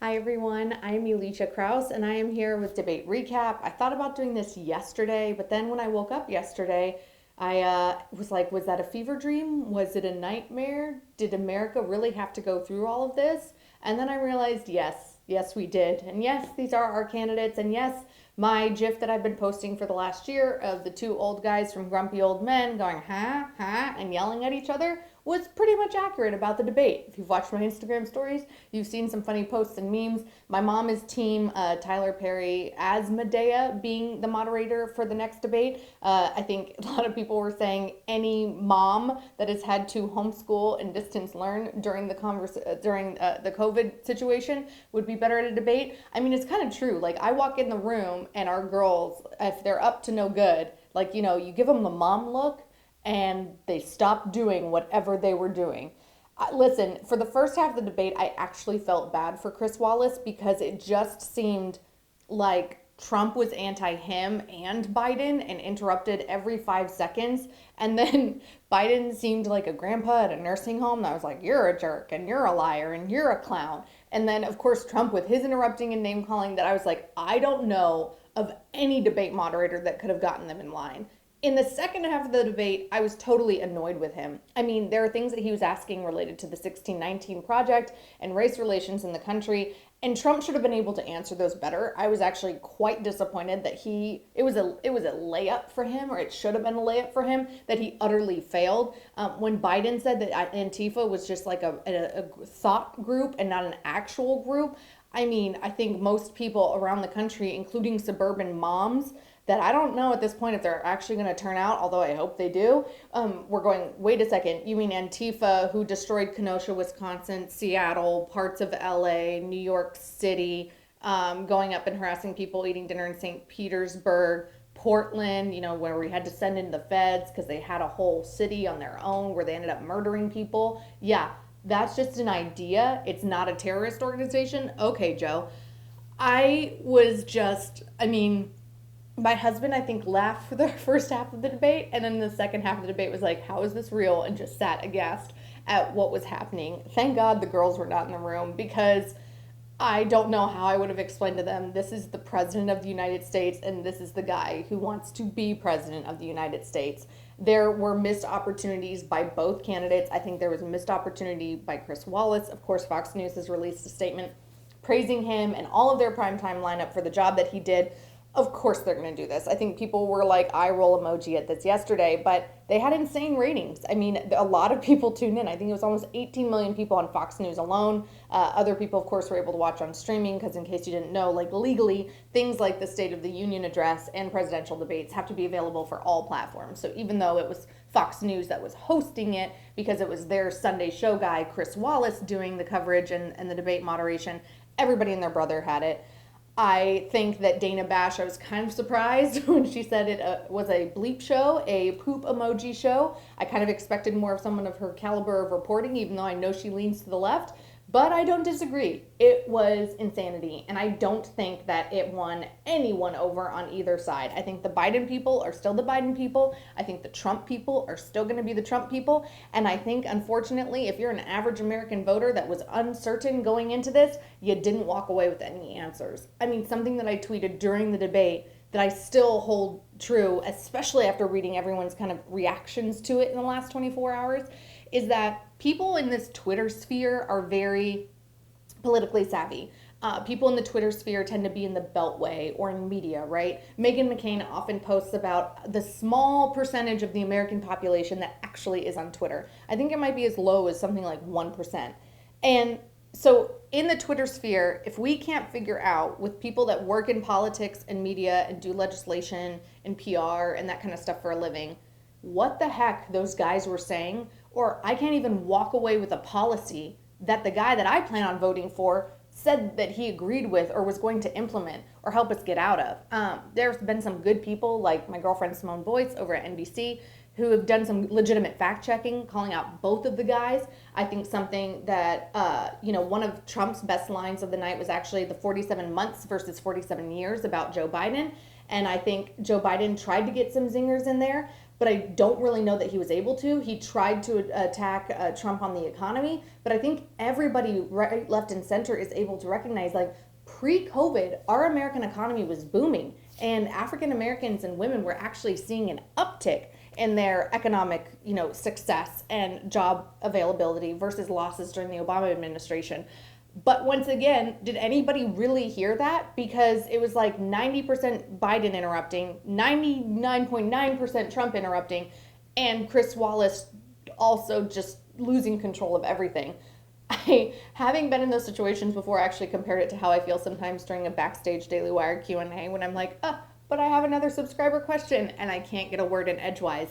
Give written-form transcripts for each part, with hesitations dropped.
Hi everyone, I'm Alicia Kraus and I am here with Debate Recap. I thought about doing this yesterday, but then when I woke up yesterday, I was like, was that a fever dream? Was it a nightmare? Did America really have to go through all of this? And then I realized, yes, we did. And yes, these are our candidates. And yes, my GIF that I've been posting for the last year of the two old guys from Grumpy Old Men going, huh, and yelling at each other was pretty much accurate about the debate. If you've watched my Instagram stories, you've seen some funny posts and memes. My mom is team Tyler Perry as Medea being the moderator for the next debate. I think a lot of people were saying any mom that has had to homeschool and distance learn during the the COVID situation would be better at a debate. I mean, it's kind of true. Like I walk in the room and our girls, if they're up to no good, like you give them the mom look and they stopped doing whatever they were doing. Listen, for the first half of the debate, I actually felt bad for Chris Wallace because it just seemed like Trump was anti him and Biden and interrupted every 5 seconds. And then Biden seemed like a grandpa at a nursing home that was like, you're a jerk and you're a liar and you're a clown. And then, of course, Trump with his interrupting and name calling that I was like, I don't know of any debate moderator that could have gotten them in line. In the second half of the debate, I was totally annoyed with him. I mean, there are things that he was asking related to the 1619 project and race relations in the country, and Trump should have been able to answer those better. I was actually quite disappointed that it was a layup for him, or it should have been a layup for him, that he utterly failed. When Biden said that Antifa was just like a thought group and not an actual group, I mean, I think most people around the country, including suburban moms, that I don't know at this point if they're actually going to turn out, although I hope they do. We're going, wait a second, you mean Antifa, who destroyed Kenosha, Wisconsin, Seattle, parts of LA, New York City, going up and harassing people eating dinner in St. Petersburg, Portland, where we had to send in the feds because they had a whole city on their own where they ended up murdering people. Yeah, that's just an idea. It's not a terrorist organization. Okay, Joe. I mean, my husband, I think, laughed for the first half of the debate, and then the second half of the debate was like, how is this real? And just sat aghast at what was happening. Thank God the girls were not in the room because I don't know how I would have explained to them this is the president of the United States and this is the guy who wants to be president of the United States. There were missed opportunities by both candidates. I think there was a missed opportunity by Chris Wallace. Of course, Fox News has released a statement praising him and all of their primetime lineup for the job that he did. Of course they're going to do this. I think people were like eye roll emoji at this yesterday, but they had insane ratings. I mean, a lot of people tuned in. I think it was almost 18 million people on Fox News alone. Other people, of course, were able to watch on streaming because, in case you didn't know, like legally, things like the State of the Union address and presidential debates have to be available for all platforms. So even though it was Fox News that was hosting it because it was their Sunday show guy, Chris Wallace, doing the coverage and the debate moderation, everybody and their brother had it. I think that Dana Bash, I was kind of surprised when she said it was a bleep show, a poop emoji show. I kind of expected more of someone of her caliber of reporting, even though I know she leans to the left. But I don't disagree. It was insanity, and I don't think that it won anyone over on either side. I think the Biden people are still the Biden people. I think the Trump people are still going to be the Trump people. And I think, unfortunately, if you're an average American voter that was uncertain going into this, you didn't walk away with any answers. I mean, something that I tweeted during the debate that I still hold true, especially after reading everyone's kind of reactions to it in the last 24 hours, is that people in this Twitter sphere are very politically savvy. People in the Twitter sphere tend to be in the Beltway or in media, right? Meghan McCain often posts about the small percentage of the American population that actually is on Twitter. I think it might be as low as something like 1%. And so in the Twitter sphere, if we can't figure out with people that work in politics and media and do legislation and PR and that kind of stuff for a living, what the heck those guys were saying, or I can't even walk away with a policy that the guy that I plan on voting for said that he agreed with or was going to implement or help us get out of. There's been some good people like my girlfriend Simone Boyce over at NBC who have done some legitimate fact checking, calling out both of the guys. I think something that, one of Trump's best lines of the night was actually the 47 months versus 47 years about Joe Biden. And I think Joe Biden tried to get some zingers in there, but I don't really know that he was able to. He tried to attack Trump on the economy, but I think everybody, right, left, and center is able to recognize, like, pre-COVID, our American economy was booming, and African Americans and women were actually seeing an uptick in their economic, success and job availability versus losses during the Obama administration. But once again, did anybody really hear that? Because it was like 90% Biden interrupting, 99.9% Trump interrupting, and Chris Wallace also just losing control of everything. Having been in those situations before, I actually compared it to how I feel sometimes during a backstage Daily Wire Q&A when I'm like, but I have another subscriber question and I can't get a word in edgewise.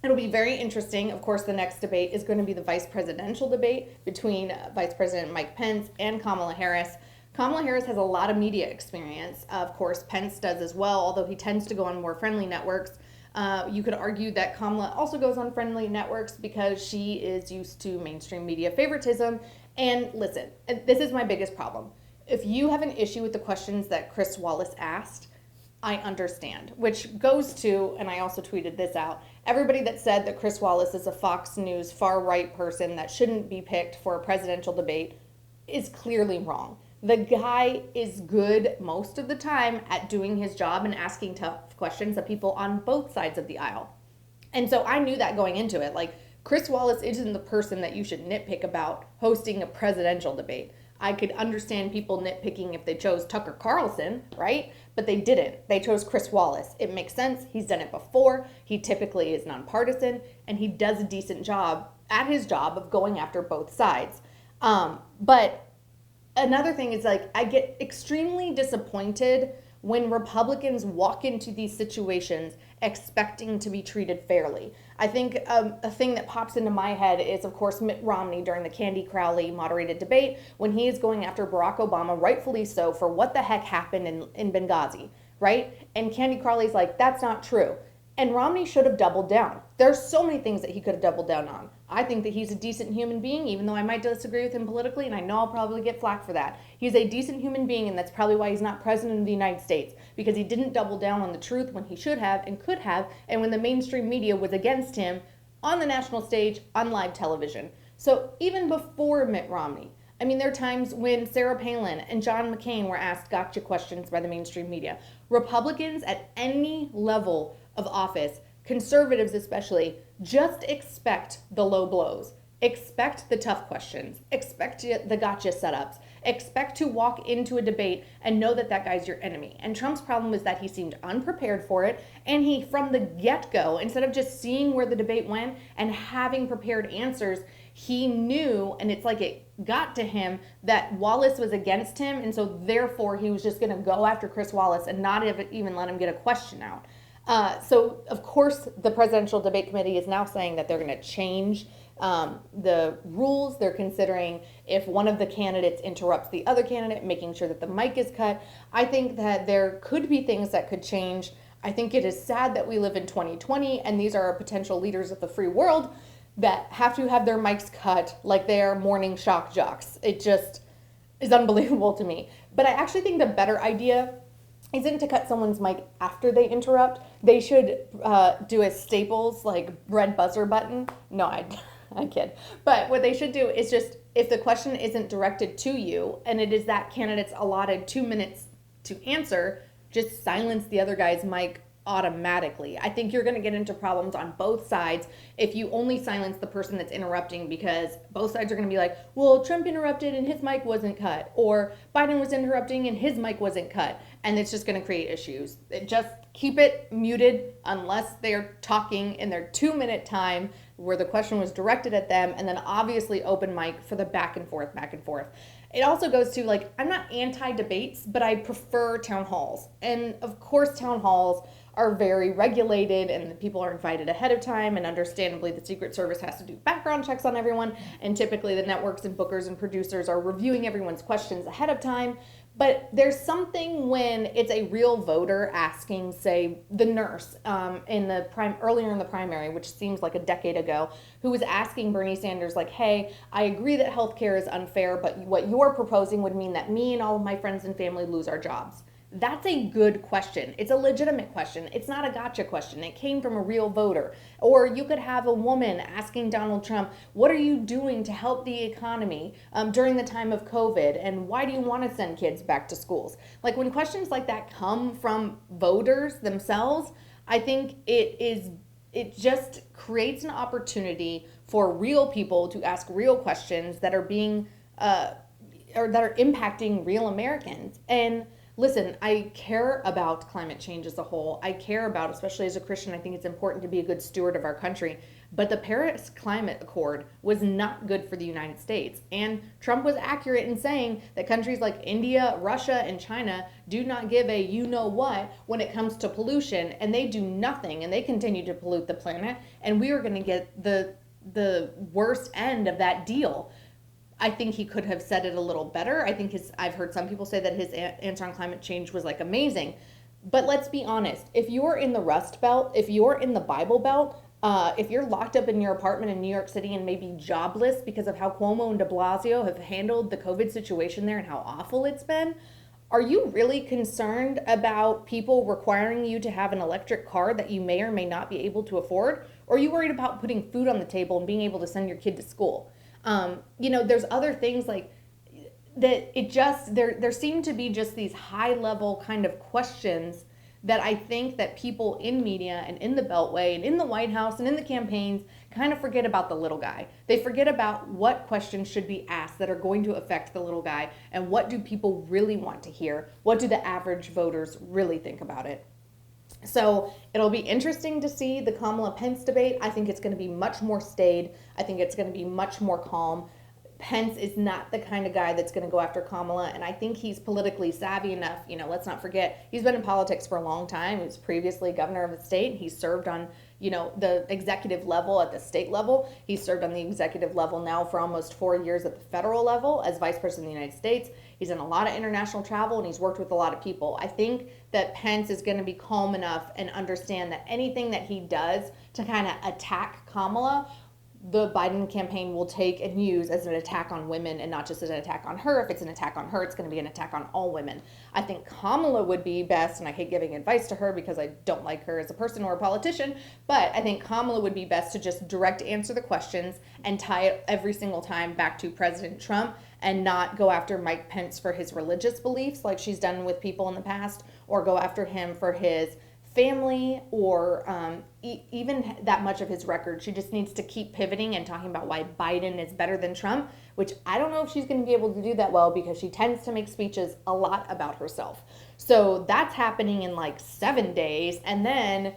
It'll be very interesting. Of course, the next debate is going to be the vice presidential debate between Vice President Mike Pence and Kamala Harris. Kamala Harris has a lot of media experience. Of course, Pence does as well, although he tends to go on more friendly networks. You could argue that Kamala also goes on friendly networks because she is used to mainstream media favoritism. And listen, this is my biggest problem. If you have an issue with the questions that Chris Wallace asked, I understand, which goes to, and I also tweeted this out, everybody that said that Chris Wallace is a Fox News far-right person that shouldn't be picked for a presidential debate is clearly wrong. The guy is good most of the time at doing his job and asking tough questions of people on both sides of the aisle. And so I knew that going into it. Like, Chris Wallace isn't the person that you should nitpick about hosting a presidential debate. I could understand people nitpicking if they chose Tucker Carlson, right? But they didn't. They chose Chris Wallace. It makes sense. He's done it before. He typically is nonpartisan, and he does a decent job at his job of going after both sides. But another thing is, like, I get extremely disappointed when Republicans walk into these situations expecting to be treated fairly. I think a thing that pops into my head is, of course, Mitt Romney during the Candy Crowley moderated debate when he is going after Barack Obama, rightfully so, for what the heck happened in Benghazi, right? And Candy Crowley's like, that's not true. And Romney should have doubled down. There's so many things that he could have doubled down on. I think that he's a decent human being, even though I might disagree with him politically, and I know I'll probably get flack for that. He's a decent human being, and that's probably why he's not president of the United States, because he didn't double down on the truth when he should have and could have, and when the mainstream media was against him on the national stage, on live television. So even before Mitt Romney, I mean, there are times when Sarah Palin and John McCain were asked gotcha questions by the mainstream media. Republicans at any level of office, conservatives especially, just expect the low blows. Expect the tough questions. Expect the gotcha setups. Expect to walk into a debate and know that that guy's your enemy. And Trump's problem was that he seemed unprepared for it. And he, from the get-go, instead of just seeing where the debate went and having prepared answers, he knew, and it's like it got to him, that Wallace was against him. And so therefore, he was just going to go after Chris Wallace and not even let him get a question out. So, of course, the Presidential Debate Committee is now saying that they're going to change the rules. They're considering if one of the candidates interrupts the other candidate, making sure that the mic is cut. I think that there could be things that could change. I think it is sad that we live in 2020 and these are our potential leaders of the free world that have to have their mics cut like they're morning shock jocks. It just is unbelievable to me. But I actually think the better idea isn't to cut someone's mic after they interrupt. They should do a Staples, like, red buzzer button. No, I kid. But what they should do is just, if the question isn't directed to you and it is that candidate's allotted 2 minutes to answer, just silence the other guy's mic automatically. I think you're going to get into problems on both sides if you only silence the person that's interrupting, because both sides are going to be like, well, Trump interrupted and his mic wasn't cut, or Biden was interrupting and his mic wasn't cut, and it's just going to create issues. Just keep it muted unless they're talking in their 2-minute time where the question was directed at them, and then obviously open mic for the back and forth. It also goes to, like, I'm not anti-debates, but I prefer town halls. And of course, town halls are very regulated and the people are invited ahead of time, and understandably the Secret Service has to do background checks on everyone, and typically the networks and bookers and producers are reviewing everyone's questions ahead of time. But there's something when it's a real voter asking, say, the nurse earlier in the primary, which seems like a decade ago, who was asking Bernie Sanders, like, hey, I agree that healthcare is unfair, but what you're proposing would mean that me and all of my friends and family lose our jobs. That's a good question. It's a legitimate question. It's not a gotcha question. It came from a real voter. Or you could have a woman asking Donald Trump, what are you doing to help the economy during the time of COVID? And why do you want to send kids back to schools? Like when questions like that come from voters themselves, I think it just creates an opportunity for real people to ask real questions that are being or that are impacting real Americans. And listen, I care about climate change as a whole. I care about, especially as a Christian, I think it's important to be a good steward of our country. But the Paris Climate Accord was not good for the United States. And Trump was accurate in saying that countries like India, Russia, and China do not give a you know what when it comes to pollution, and they do nothing, and they continue to pollute the planet, and we are going to get the worst end of that deal. I think he could have said it a little better. I've heard some people say that his answer on climate change was like amazing. But let's be honest, if you're in the Rust Belt, if you're in the Bible Belt, if you're locked up in your apartment in New York City and maybe jobless because of how Cuomo and de Blasio have handled the COVID situation there and how awful it's been, are you really concerned about people requiring you to have an electric car that you may or may not be able to afford? Or are you worried about putting food on the table and being able to send your kid to school? There's other things like that. There seem to be just these high level kind of questions that I think that people in media and in the Beltway and in the White House and in the campaigns kind of forget about the little guy. They forget about what questions should be asked that are going to affect the little guy, and what do people really want to hear? What do the average voters really think about it? So it'll be interesting to see the Kamala Pence debate. I think it's going to be much more staid. I think it's going to be much more calm. Pence is not the kind of guy that's going to go after Kamala, and I think he's politically savvy enough. Let's not forget, he's been in politics for a long time. He was previously governor of a state. He served on, the executive level at the state level. He served on the executive level now for almost 4 years at the federal level as vice president of the United States. He's done a lot of international travel, and he's worked with a lot of people. I think that Pence is going to be calm enough and understand that anything that he does to kind of attack Kamala, the Biden campaign will take and use as an attack on women, and not just as an attack on her. If it's an attack on her, it's going to be an attack on all women. I think Kamala would be best, and I hate giving advice to her because I don't like her as a person or a politician, but I think Kamala would be best to just direct answer the questions and tie it every single time back to President Trump, and not go after Mike Pence for his religious beliefs like she's done with people in the past, or go after him for his family, or even that much of his record. She just needs to keep pivoting and talking about why Biden is better than Trump, which I don't know if she's going to be able to do that well, because she tends to make speeches a lot about herself. So that's happening in like 7 days. And then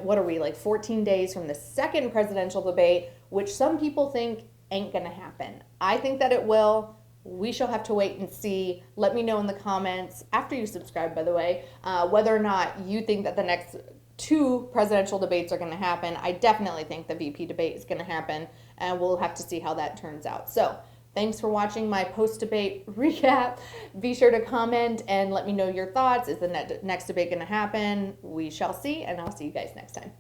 what are we, like 14 days from the second presidential debate, which some people think ain't going to happen. I think that it will. We shall have to wait and see. Let me know in the comments, after you subscribe, by the way, whether or not you think that the next 2 presidential debates are going to happen. I definitely think the VP debate is going to happen, and we'll have to see how that turns out. So thanks for watching my post-debate recap. Be sure to comment and let me know your thoughts. Is the next debate going to happen? We shall see, and I'll see you guys next time.